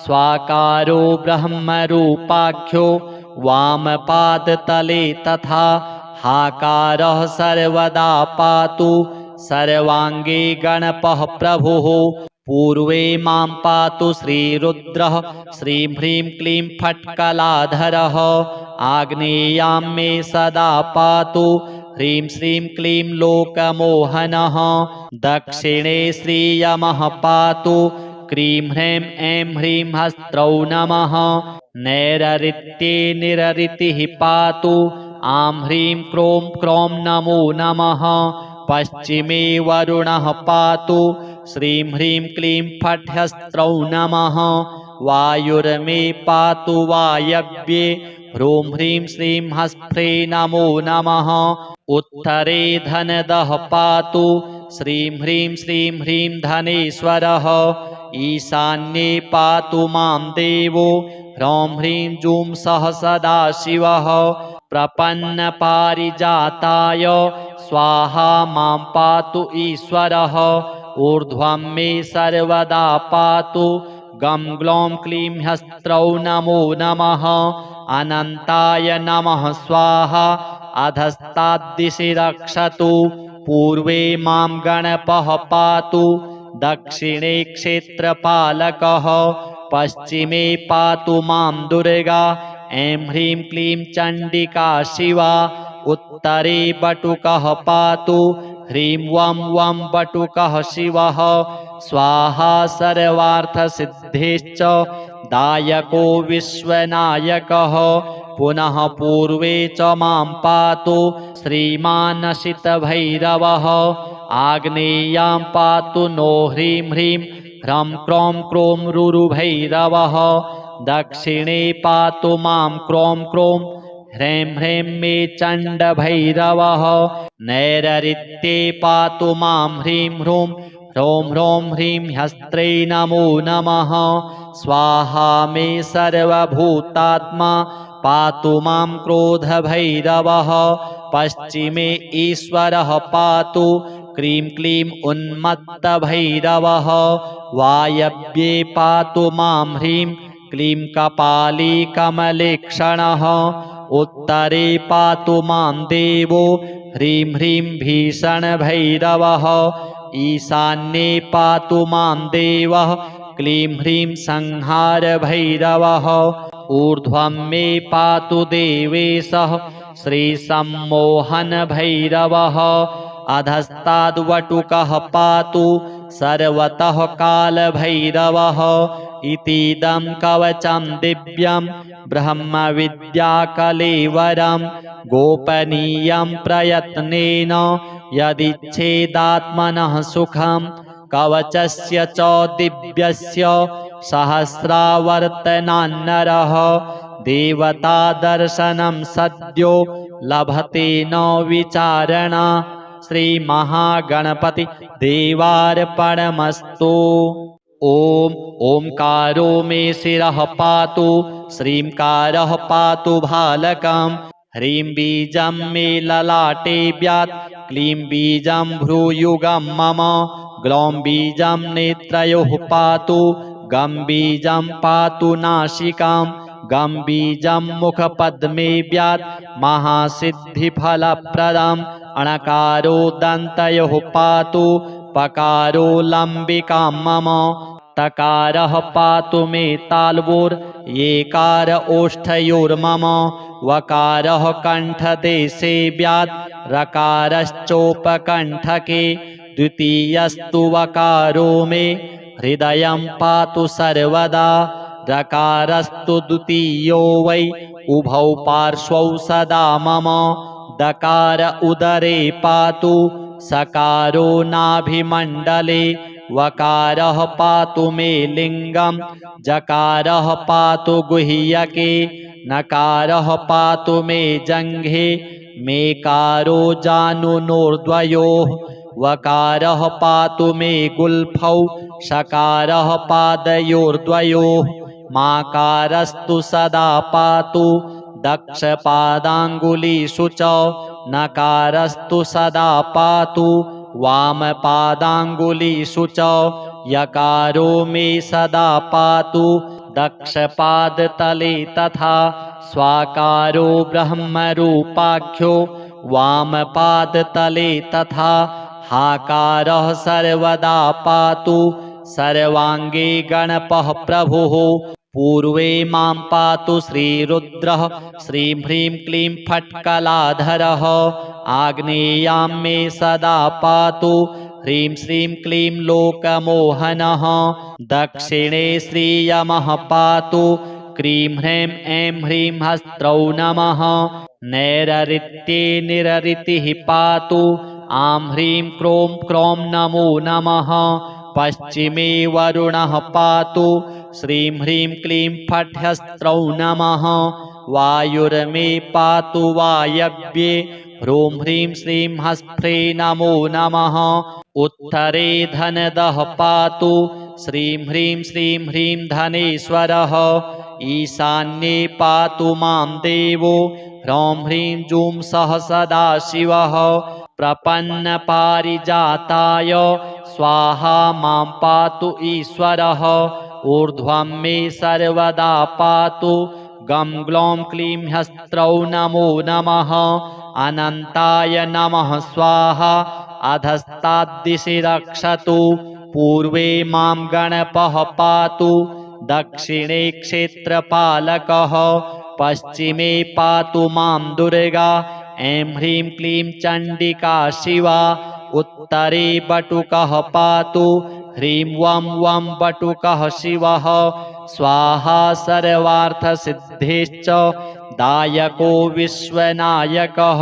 स्वाकारो ब्रह्मरूपाख्यो वामपादतले तथा हाकारः सर्वदा पातु सर्वाङ्गे गणपः प्रभुः पूर्वे मां पातु श्रीरुद्रः श्रीं ह्रीं क्लीं फट्कलाधरः आग्नेयां मे सदा पातु ह्रीं श्रीं क्लीं लोकमोहनः दक्षिणे श्रीयमः पातु क्रीं ह्रैं ऐं ह्रीं हस्त्रौ नमः नैरृत्ये निरृतिः पातु आं ह्रीं क्रों क्रौं नमो नमः पश्चिमे वरुणः पातु श्रीं ह्रीं क्लीं फट्हस्त्रौ नमः वायुर्मे पातु वायव्ये ह्रूं ह्रीं श्रीं हस्त्रे नमो नमः उत्तरे धनदः पातु श्रीं ह्रीं धनेश्वरः ईशान्ये पातु मां देवो ह्रौं ह्रीं जूं सः सदाशिवः प्रपन्नपारिजाताय स्वाहा मां पातु ईश्वरः ऊर्ध्वं मे सर्वदा पातु गं ग्लौं क्लीं ह्यस्त्रौ नमो नमः अनन्ताय नमः स्वाहा अधस्ताद्दिशि रक्षतु पूर्वे मां गणपः पातु दक्षिणे क्षेत्रपालकः पश्चिमे पातु मां दुर्गा ऐं ह्रीं क्लीं चण्डिका शिवा उत्तरे बटुकः पातु ह्रीं वं वं बटुकः शिवः स्वाहा सर्वार्थसिद्धेश्च दायको विश्वनायकः पुनः पूर्वे च मां पातु श्रीमानसितभैरवः आग्नेयां पातु नो ह्रीं ह्रीं ह्रं क्रों क्रों रुरुभैरवः दक्षिणे पातु मां क्रों क्रों ह्रीं ह्रीं मे चण्डभैरवः नैरृत्ये पातु मां ह्रीं ह्रूं ह्रौं ह्रौं ह्रीं ह्यस्त्रै नमो नमः स्वाहा मे सर्वभूतात्मा पातु मां क्रोधभैरवः पश्चिमे ईश्वरः पातु क्रीं क्लीं उन्मत्तभैरवः वायव्ये पातु मां ह्रीं क्लीं कपाली कमलेक्षणः उत्तरे पातु मां देवो ह्रीं ह्रीं भीषणभैरवः ईशान्ये पातु मां देवः क्लीं ह्रीं संहारभैरवः ऊर्ध्वं मे पातु देवेशः श्रीसम्मोहनभैरवः अधस्ताद्वटुकः पातु सर्वतः कालभैरवः इतीदं कवचं दिव्यं ब्रह्मविद्याकलेवरं गोपनीयं प्रयत्नेन यदिच्छेदात्मनः सुखं कवचस्य च दिव्यस्य सहस्रावर्तनान्नरः देवतादर्शनं सद्यो लभते न विचारणा श्रीमहागणपति देवार्पणमस्तु। ॐ ओंकारो मे शिरः पातु श्रींकारः पातु भालकं ह्रीं बीजं मे ललाटे व्यात् क्लीं बीजं भ्रूयुगं मम ग्लौं बीजं नेत्रयोः पातु गं बीजं पातु नासिकां गं बीजं मुखपद्मे व्यात् महासिद्धिफलप्रदम् अणकारो दन्तयोः पातु पकारो लम्बिकां मम तकारः पातु मे ताल्वोर् येकार ओष्ठयोर्मम वकारः कण्ठदेशे व्यात् रकारश्चोपकण्ठके द्वितीयस्तु वकारो मे हृदयं पातु सर्वदा रकारस्तु द्वितीयो वै उभौ पार्श्वौ सदा मम दकार उदरे पातु सकारो नाभिमण्डले वकारः पातु मे लिङ्गं जकारः पातु गुह्यके नकारः पातु मे जङ्घे मेकारो जानुनोर्द्वयोः वकारः पातु मे गुल्फौ शकारः पादयोर्द्वयोः माकारस्तु सदा पातु दक्षपादाङ्गुलीषु च नकारस्तु सदा पातु वामपादाङ्गुलीषु च यकारो मे सदा पातु दक्षपादतले तथा स्वाकारो ब्रह्मरूपाख्यो वामपादतले तथा हाकारः सर्वदा पातु सर्वाङ्गे गणपः प्रभुः पूर्वे मां पातु श्रीरुद्रः श्रीं ह्रीं क्लीं फट्कलाधरः आग्नेयां मे सदा पातु ह्रीं श्रीं क्लीं लोकमोहनः दक्षिणे श्रीयमः पातु क्रीं ह्रीं ऐं ह्रीं हस्त्रौ नमः नैरृत्ये निरृतिः पातु आं ह्रीं क्रों क्रों नमो नमः पश्चिमे वरुणः पातु श्रीं ह्रीं क्लीं फट्हस्त्रौ नमः वायुर्मे पातु वायव्ये ह्रूं ह्रीं श्रीं हस्त्रे नमो नमः उत्तरे धनदः पातु श्रीं ह्रीं श्रीं ह्रीं धनेश्वरः ईशान्ये पातु मां देवो ह्रौं ह्रीं जूं सः सदाशिवः प्रपन्नपारिजाताय स्वाहा मां पातु ईश्वरः ऊर्ध्वं मे सर्वदा पातु गं ग्लौं क्लीं ह्स्त्रौ नमो नमः अनन्ताय नमः स्वाहा अधस्ताद्दिशि रक्षतु पूर्वे मां गणपः पातु दक्षिणे क्षेत्रपालकः पश्चिमे पातु मां दुर्गा ऐं ह्रीं क्लीं चण्डिका शिवा उत्तरे बटुकः पातु ह्रीं वं वं बटुकः शिवः स्वाहा सर्वार्थसिद्धिश्च दायको विश्वनायकः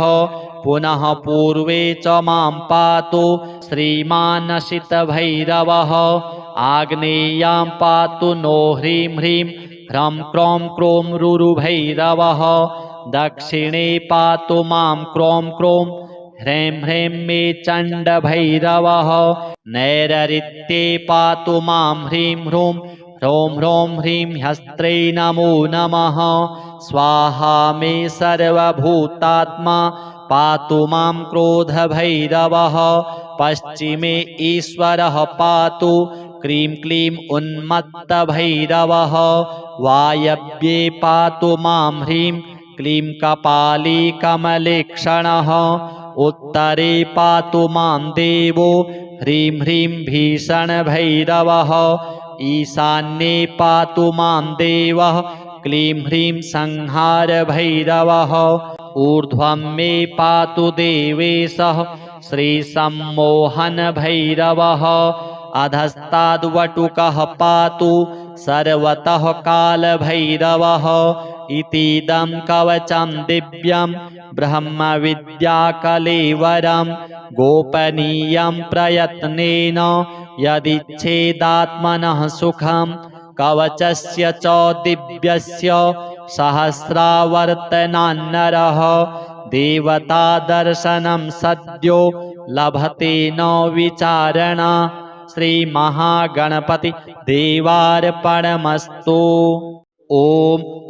पुनः पूर्वे च मां पातु श्रीमानसितभैरवः आग्नेयां पातु नो ह्रीं ह्रीं ह्रं क्रों क्रों रुरुभैरवः दक्षिणे पातु मां क्रों क्रों ह्रैं ह्रैं मे चण्डभैरवः नैरृत्ये पातु मां ह्रीं ह्रूं ह्रौं ह्रौं ह्रीं ह्स्त्रै नमो नमः स्वाहा मे सर्वभूतात्मा पातु मां क्रोधभैरवः पश्चिमे ईश्वरः पातु क्रीं क्लीं उन्मत्तभैरवः वायव्ये पातु मां ह्रीं क्लीं कपाली कमलेक्षणः उत्तरे पातु मां देवो ह्रीं ह्रीं भीषणभैरवः ईशान्ये पातु मां देवः क्लीं ह्रीं संहारभैरवः ऊर्ध्वं मे पातु देवेशः श्रीसम्मोहनभैरवः अधस्ताद्वटुकः पातु सर्वतः कालभैरवः इतीदं कवचं दिव्यं ब्रह्मविद्याकलेवरं गोपनीयं प्रयत्नेन यदिच्छेदात्मनः सुखं कवचस्य च दिव्यस्य सहस्रावर्तनान्नरः देवतादर्शनं सद्यो लभते न विचारणा श्रीमहागणपति देवार्पणमस्तु। ॐ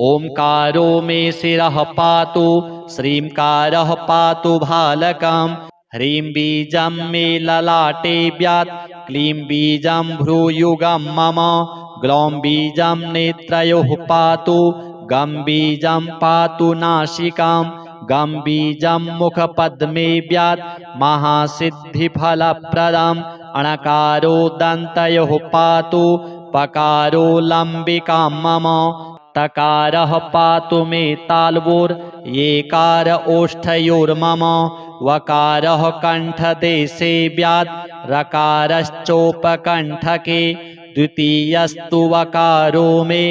ओंकारो मे शिरः पातु श्रींकारः पातु भालकं ह्रीं बीजं मे ललाटे व्यात् क्लीं बीजं भ्रूयुगं मम ग्लौं बीजं नेत्रयोः पातु गं बीजं पातु नासिकां गं बीजं मुखपद्मे व्यात् महासिद्धिफलप्रदम् अणकारो दन्तयोः पातु पकारो लम्बिकां मम तकारः पातु मे ताल्वोर् येकार ओष्ठयोर्मम वकारः कण्ठदेशे व्यात् रकारश्चोपकण्ठके द्वितीयस्तु वकारो मे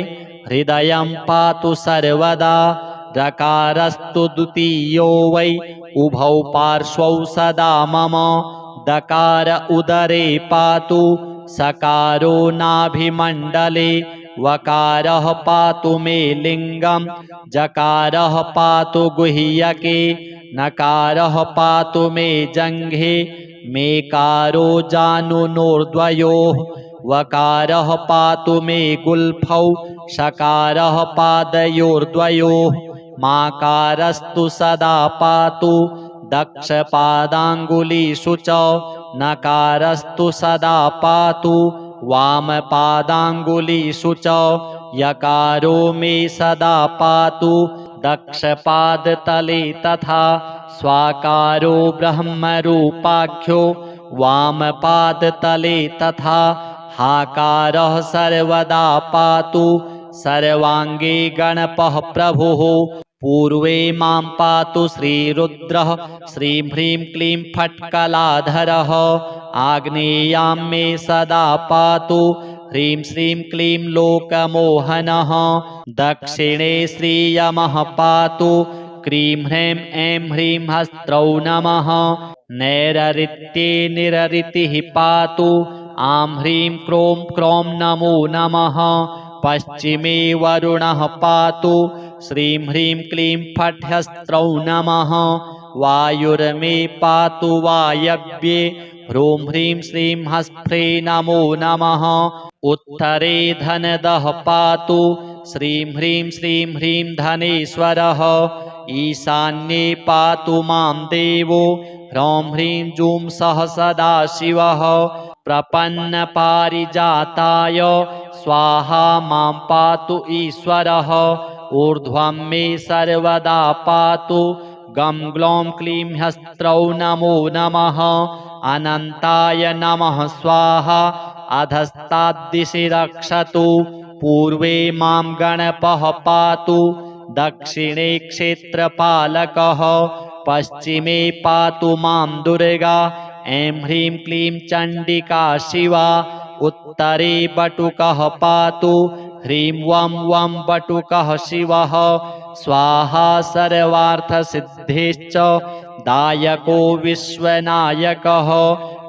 हृदयं पातु सर्वदा रकारस्तु द्वितीयो वै उभौ पार्श्वौ सदा मम दकार उदरे पातु सकारो नाभिमण्डले वकारः पातु मे लिङ्गं जकारः पातु गुह्यके नकारः पातु मे जङ्घे मेकारो जानुनोर्द्वयोः वकारः पातु मे गुल्फौ शकारः पादयोर्द्वयोः माकारस्तु सदा पातु दक्षपादाङ्गुलीषु च नकारस्तु सदा पातु वामपादाङ्गुलीषु च यकारो मे सदा पातु दक्षपादतले तथा स्वाकारो ब्रह्मरूपाख्यो वामपादतले तथा हाकारः सर्वदा पातु सर्वाङ्गे गणपः प्रभुः पूर्वे मां पातु श्रीरुद्रः श्रीं ह्रीं क्लीं फट्कलाधरः आग्नेयां मे सदा पातु ह्रीं श्रीं क्लीं लोकमोहनः दक्षिणे श्रीयमः पातु क्रीं ह्रैं ऐं ह्रीं हस्त्रौ नमः नैरृत्ये निरृतिः पातु आं ह्रीं क्रों क्रों नमो नमः पश्चिमे वरुणः पातु श्रीं ह्रीं क्लीं फट्हस्त्रौ नमः वायुर्मे पातु वायव्ये ह्रूं ह्रीं श्रीं हस्त्रे नमो नमः उत्तरे धनदः पातु श्रीं ह्रीं धनेश्वरः ईशान्ये पातु मां देवो ह्रौं ह्रीं जूं सः सदाशिवः प्रपन्नपारिजाताय स्वाहा मां पातु ईश्वरः। ऊर्ध्वं मे सर्वदा पातु गं ग्लौं क्लीं ह्स्त्रौ नमो नमः। अनन्ताय नमः स्वाहा। अधस्ताद्दिशि रक्षतु पूर्वे मां गणपः पातु दक्षिणे क्षेत्रपालकः। पश्चिमे पातु मां दुर्गा ऐं ह्रीं क्लीं चण्डिका शिवा। उत्तरे बटुकः पातु ह्रीं वं वं बटुकः शिवः। स्वाहा सर्वार्थसिद्धिश्च दायको विश्वनायकः।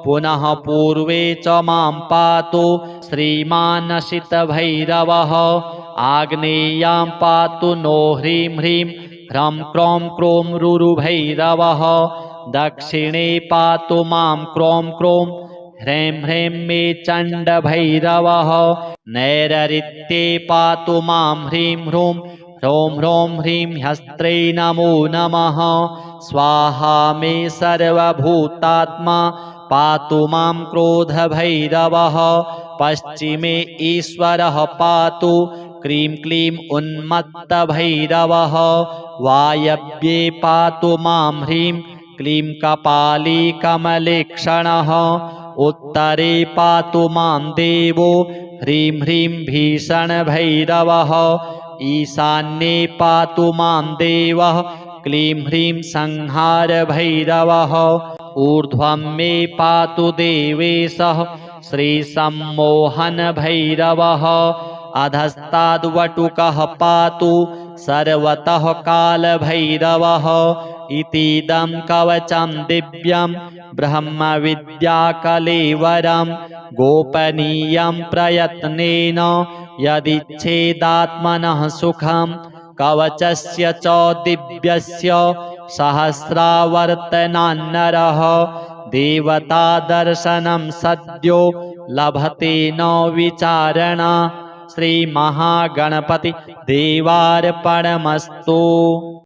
पुनः पूर्वे च मां पातु श्रीमानसितभैरवः। आग्नेयां पातु नो ह्रीं ह्रीं ह्रं क्रौं क्रों रुरुभैरवः। दक्षिणे पातु मां क्रौं क्रों ह्रैं ह्रैं मे चण्डभैरवः। नैरृत्ये पातु मां ह्रीं ह्रूं ह्रौं ह्रौं ह्रीं ह्स्त्रै नमो नमः। स्वाहा मे सर्वभूतात्मा पातु मां क्रोधभैरवः। पश्चिमे ईश्वरः पातु क्रीं क्लीं उन्मत्तभैरवः। वायव्ये पातु मां ह्रीं क्लीं कपाली कमलेक्षणः। उत्तरे पातु मां देवो ह्रीं ह्रीं भीषणभैरवः। ईशान्ये पातु मां देवः क्लीं ह्रीं संहारभैरवः। ऊर्ध्वं मे पातु देवेशः श्रीसम्मोहनभैरवः। अधस्ताद्वटुकः पातु सर्वतः कालभैरवः। इतीदं कवचं दिव्यं ब्रह्मविद्याकलेवरं गोपनीयं प्रयत्नेन यदिच्छेदात्मनः सुखं। कवचस्य च दिव्यस्य सहस्रावर्तनान्नरः देवतादर्शनं सद्यो लभते न विचारणा। श्रीमहागणपति देवार्पणमस्तु।